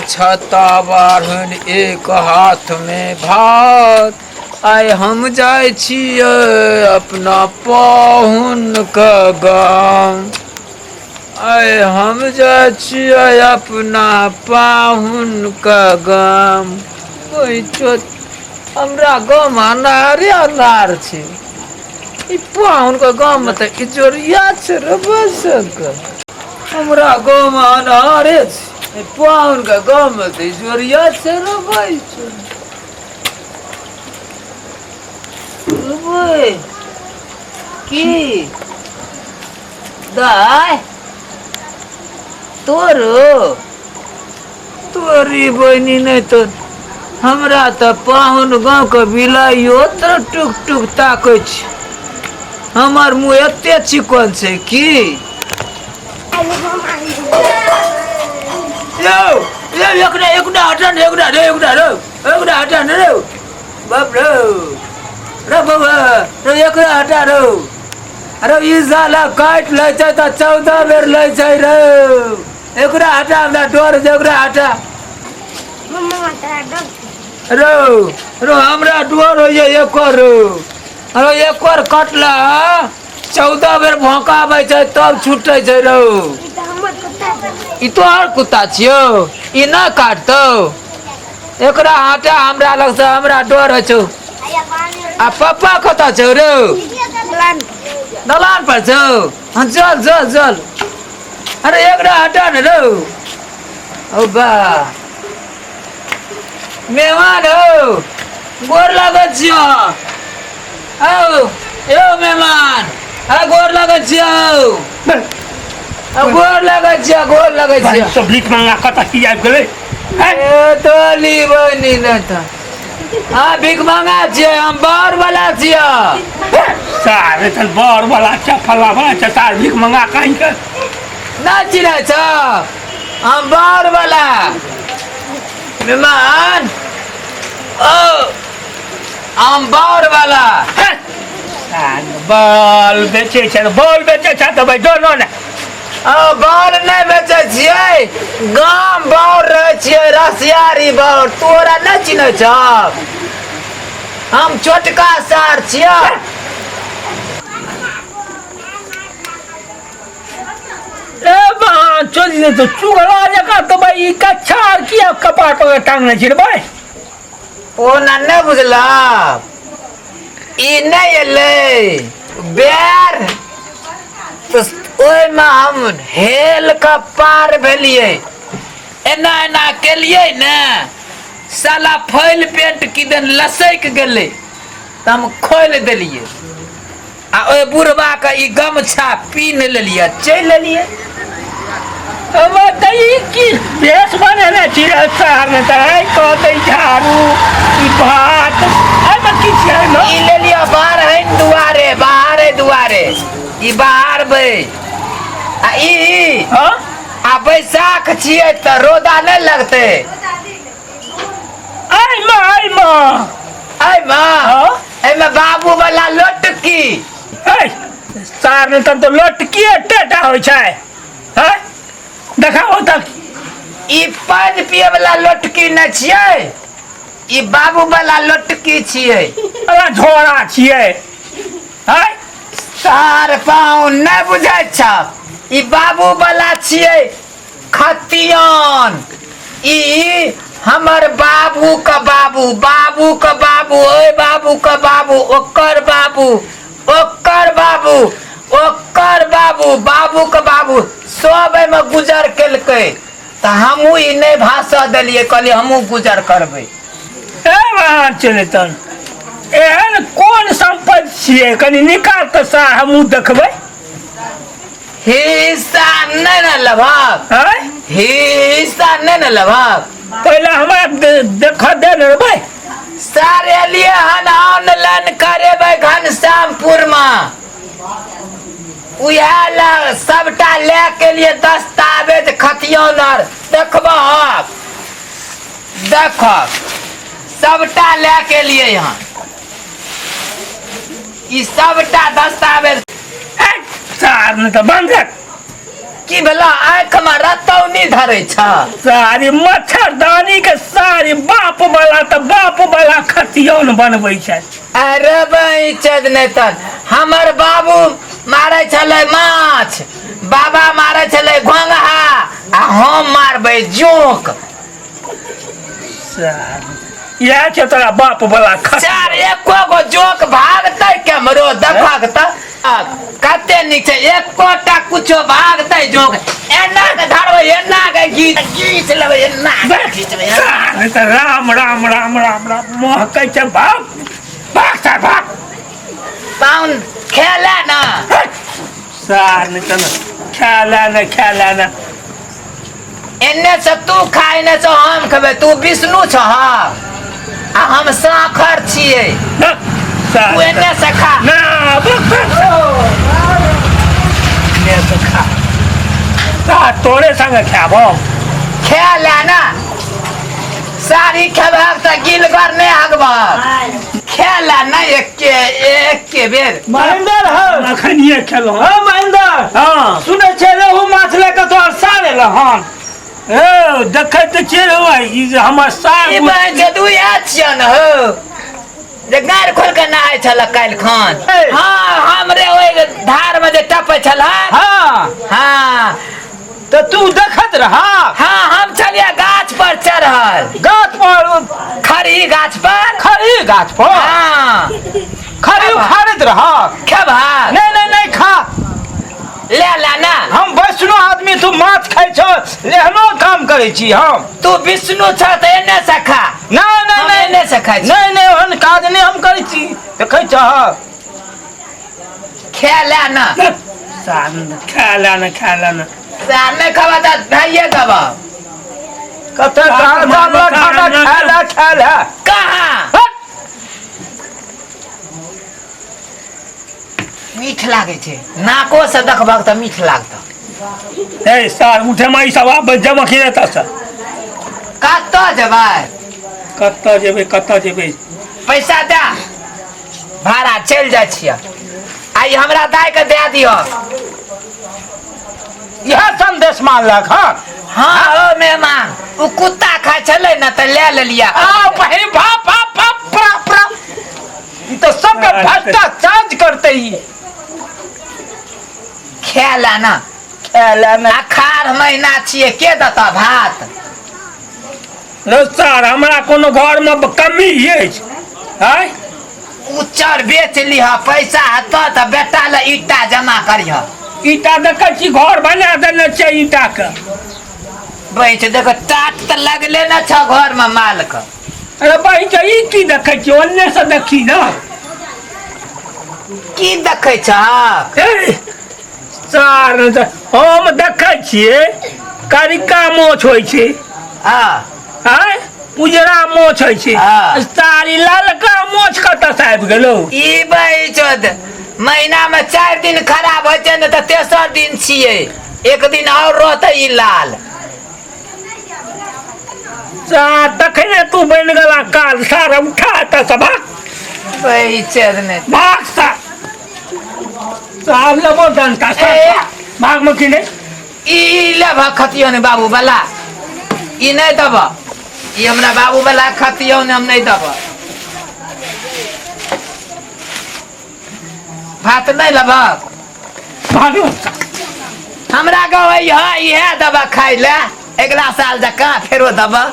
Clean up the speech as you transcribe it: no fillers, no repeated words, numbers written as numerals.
छता बाढ़न एक हाथ में भात। आय हम जाय छियै अपना पाहुन के गाम। आय हम जाय छियै अपना पाहुन के गाम। कोई चोट हमरा गाँव में अनारे अनार छै। ई पाहुन के गाँव में तो इजोरिया छै रे बसक। हमरा गाँव में अनारे छै। पाहुन के गाँव में तो इजोरिया छै रे भाई। की दाय तोरो तोरी बहनी नहीं तो हमरा तो पाहुन गाँव के बिलाइयो तो टुक टुक ताकै छै। हमर मुँह एते चिकन छै की यो एकरा एकरा हटन एकरा रे एकरा हटन रे बाप रे रे बाबा रे एकरा हटा रे। अरे ई साला काट ले छै त 14 बेर ले छै रे। एकरा हटा हमरा डर जे एकरा हटा रो रो हमरा डर होइए एकर। अरे एकर कटला 14 बेर भौंकाबै छै तब छूटे छै रो। ई तो और कुत्ता छियो ई ना काटतौ। एकरा हटा हमरा लग से हमरा डर होइ छौ। आ पप्पा कतऽ छौ रे दलान पर छौ। हाँ चल चल चल। अरे एकरा हटा न रो। ओ बा मेहमान हो गोर लागत छियो। औ यो मेहमान गोर लागत छियो। गोर लागत छियो गोर लागत छियो। सब भीख मांगा कतऽ की आबि गेलै। ए तोली बनी न त हाँ भीख मांगा छियै हम बाहर वाला छियो। सारे चल बाहर वाला फला वाला सार भीख मांगा कहीं के ना चिन्है छौ हम बाहर वाला मेहमान। ओ हम बाहर वाला बॉल बेचे छै बॉल बेचे छै तो भाई दोनों ने बाल नहीं बेचे छियै गाम बाहर रहे छियै रसियारी बाहर। तोरा नहीं चिन्है छौ हम छोटका सार छियै। ए बहान चोरी ने तो चुगला जका तो भाई कच्छा किया कपाट पे टांगने छिड़ भाई। ओ ना नहीं बुझला ई नहीं एलै बेर तो ओहिमे हम हेल के पार भेलियै। एना एना केलियै ने साला फैल पेंट किदन लसैक गेलै त हम खोलि देलियै आ ओहि बुढ़बा के ई गमछा पीन लेलियै चलि लेलियै। अब तई की बेस बने छिड़ सार ने तई कहते झाड़ू ई भात आई में की छै न ई लेलियै बाहर दुआरे ई बाहर बे आ ई हां आ बैसाख छियै त रोदा नहीं लगते। आई मां हां एमे बाबू वाला लोटकी सार ने तो लोटकी टेटा होइ छै। हैं देखाओ तक ई पानी पिए वाला लोटकी नहीं छियै ई बाबू वाला लोटकी छियै। अला झोरा छियै। हैं सार पाँव नहीं बुझै छ ई बाबू वाला छियै खतियान। ई हमर बाबू का बाबू बाबू का बाबू ओए बाबू का बाबू ओकर बाबू ओकर बाबू ओकर बाबू बाबू का बाबू सब एमे गुजर केलकै त हमहू ई नहीं भाषा देलियै कहलियै हमहू गुजर करबै। ए वहां चले तन एहन कोन संपत्ति छियै कनी निकाल त सा हमहू देखबै। हिस्सा नहीं न लभक हैं हिस्सा नहीं न लभक पहले हमरा देख दे रे भाई। सारे लिए हन ऑनलाइन करेबै घनश्यामपुर में उहे सबटा ले के लिए दस्तावेज खतियान आर देखबह देख सबटा ले के लिए यहाँ ई सबटा दस्तावेज सार ने तो बंद रख की भेला आँख में रतौनी धरे छ सारी मच्छरदानी के सारी बाप वाला तो बाप वाला खतियौन बनबै छै। अरे भाई चद नहीं तन हमर बाबू मारे छले माछ, बाबा मारे छले घोंघा, आ हम मारबै जोक। यह छै तोरा बाप वाला चार एको गो जोक भागतै केमरो देखक त कते नीक छै, एकोटा कुछो भागतै जोक। एना के धरबै, एना के घीच लेबै, एना के घीचबै। राम राम राम राम राम महकै छै बाप भाग सार भाग। पाउन खेला ना सार ने चल खेला ना एने से तू खा, एने से हम खेबै। तू विष्णु छ आ हम साखर छियै। तू एने से खा ना एने से खा तोरे संग खाबो। खेला ना सारी खेबहक त गिलगर नहीं हगबक। खेला ना एके बेर महेंद्र हो अखनिए खेलो। हो महेंद्र हाँ सुने छे रेहू माछ लेके तोहर सार एल हन। ए देखै त छियै ई जे हमर सार ई बहन के तू याद छिय न हो जे गार खोल के नहाय छल काल्हि खन। हाँ हमरे ओइ धार में जे टपै छल। हाँ हाँ तो तू देखत रहा। हाँ हम छलिए गाछ पर चढ़ल, गाछ पर खरी गाछ पर। खरी गाछ पर हाँ खरी उखाड़त रहा। खेबहक नहीं खा। ले ला ना। हम वैष्णो आदमी, तू माछ खाइ छो, लेहनो काम करै छी हम। तू विष्णु छ त एने से खा। हम एने से खाइ छी। नहीं ओहन काज नहीं हम करै छी। देखै छह खेला ना सार खेला ना सार नहीं खबा त भाइये दबा। कते खाना खाला कहाँ मीठ लागे छे, नाको से देखबक त मीठ लागत। ए सार उठे माई सब आब जमा खिरे त से कत जेबै? कत्ता जेबै पैसा दे, भाड़ा चल जाय छियै। आई हमरा दाय के दे दियो। यह संदेश मानलक। हाँ ओ मेहमान उ कुत्ता खाय छले न त ले लेलिया। आ भाई बाप ई तो सब भ्रष्टाचार करते ही। खेला ना अखाड़ महीना छियै, के देता भात? सार हमरा कोनो घर में कमी अछि है? उच्चर बेच लिह, पैसा हत त बेटा ले ईटा जमा करिह। ईटा देखै छी घर बना देने छै ईटा के। बैठ देख टाट त लगले न छ घर में माल के। अरे भाई के ई की देखै छी? ओन्ने से देखी ना की देखै छ? सार हम देखै छियै करिका मोछ होइ छै, हाँ उजरा मोछ होइ छै। हाँ। सारी ललका मोछ कतऽ से आबि गेलौ? ई बैचोद महीना में 4 दिन खराब हो छै न त तेसर दिन छियै, एक दिन और रहते ई लाल। सार तखने तू बन गेला काल। सार उठा त सब बैचोद ने भाग सार। सार लेबो डंटा भाग में की नहीं। ई लेब खतियो ने बाबू वाला, ई नहीं दब। ई हमरा बाबू वाला खतियो ने हम नहीं दब। भात नहीं लेबक? भागो हमरा गाँव इहे दबा खाइ ले, अगला साल जका फेरो दबा।